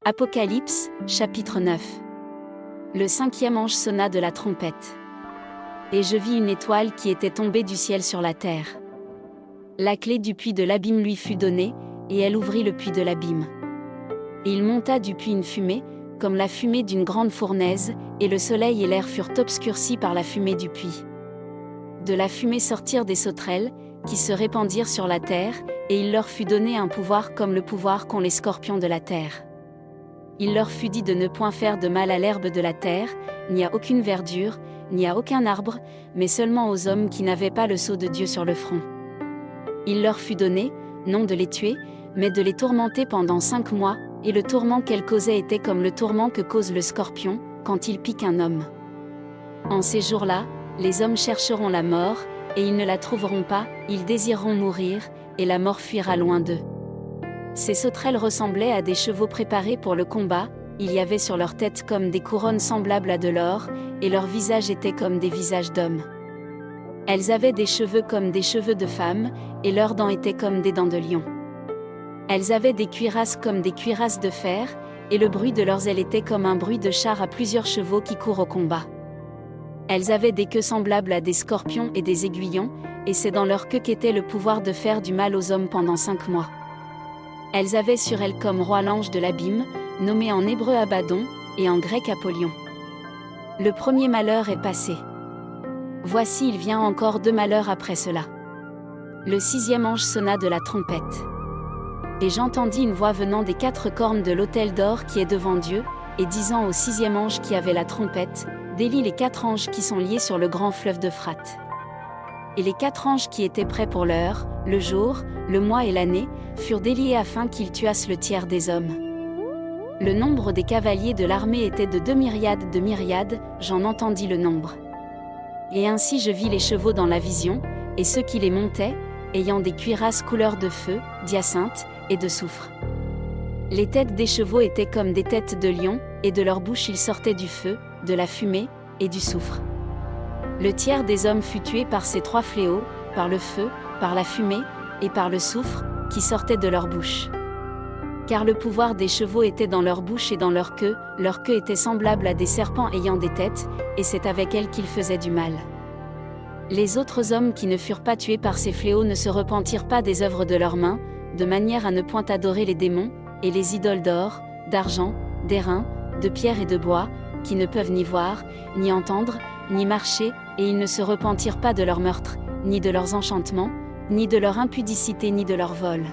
Apocalypse, chapitre 9. Le cinquième ange sonna de la trompette. Et je vis une étoile qui était tombée du ciel sur la terre. La clé du puits de l'abîme lui fut donnée, et elle ouvrit le puits de l'abîme. Et il monta du puits une fumée, comme la fumée d'une grande fournaise, et le soleil et l'air furent obscurcis par la fumée du puits. De la fumée sortirent des sauterelles, qui se répandirent sur la terre, et il leur fut donné un pouvoir comme le pouvoir qu'ont les scorpions de la terre. Il leur fut dit de ne point faire de mal à l'herbe de la terre, ni à aucune verdure, ni à aucun arbre, mais seulement aux hommes qui n'avaient pas le sceau de Dieu sur le front. Il leur fut donné, non de les tuer, mais de les tourmenter pendant 5 mois, et le tourment qu'elles causaient était comme le tourment que cause le scorpion, quand il pique un homme. En ces jours-là, les hommes chercheront la mort, et ils ne la trouveront pas, ils désireront mourir, et la mort fuira loin d'eux. Ces sauterelles ressemblaient à des chevaux préparés pour le combat, il y avait sur leur tête comme des couronnes semblables à de l'or, et leurs visages étaient comme des visages d'hommes. Elles avaient des cheveux comme des cheveux de femmes, et leurs dents étaient comme des dents de lion. Elles avaient des cuirasses comme des cuirasses de fer, et le bruit de leurs ailes était comme un bruit de char à plusieurs chevaux qui courent au combat. Elles avaient des queues semblables à des scorpions et des aiguillons, et c'est dans leur queue qu'était le pouvoir de faire du mal aux hommes pendant 5 mois. Elles avaient sur elles comme roi l'ange de l'abîme, nommé en hébreu Abaddon, et en grec Apollyon. Le premier malheur est passé. Voici il vient encore 2 malheurs après cela. Le 6e ange sonna de la trompette. Et j'entendis une voix venant des 4 cornes de l'autel d'or qui est devant Dieu, et disant au 6e ange qui avait la trompette, délie les 4 anges qui sont liés sur le grand fleuve d'Euphrate. Et les 4 anges qui étaient prêts pour l'heure, le jour, le mois et l'année, furent déliés afin qu'ils tuassent le tiers des hommes. Le nombre des cavaliers de l'armée était de 2 myriades de myriades, j'en entendis le nombre. Et ainsi je vis les chevaux dans la vision, et ceux qui les montaient, ayant des cuirasses couleur de feu, d'hyacinthe, et de soufre. Les têtes des chevaux étaient comme des têtes de lions, et de leur bouche il sortait du feu, de la fumée, et du soufre. Le tiers des hommes fut tué par ces 3 fléaux, par le feu, par la fumée, et par le soufre, qui sortait de leur bouche. Car le pouvoir des chevaux était dans leur bouche et dans leur queue était semblable à des serpents ayant des têtes, et c'est avec elles qu'ils faisaient du mal. Les autres hommes qui ne furent pas tués par ces fléaux ne se repentirent pas des œuvres de leurs mains, de manière à ne point adorer les démons, et les idoles d'or, d'argent, d'airain, de pierre et de bois, qui ne peuvent ni voir, ni entendre, ni marcher, et ils ne se repentirent pas de leurs meurtres, ni de leurs enchantements, ni de leur impudicité ni de leur vol.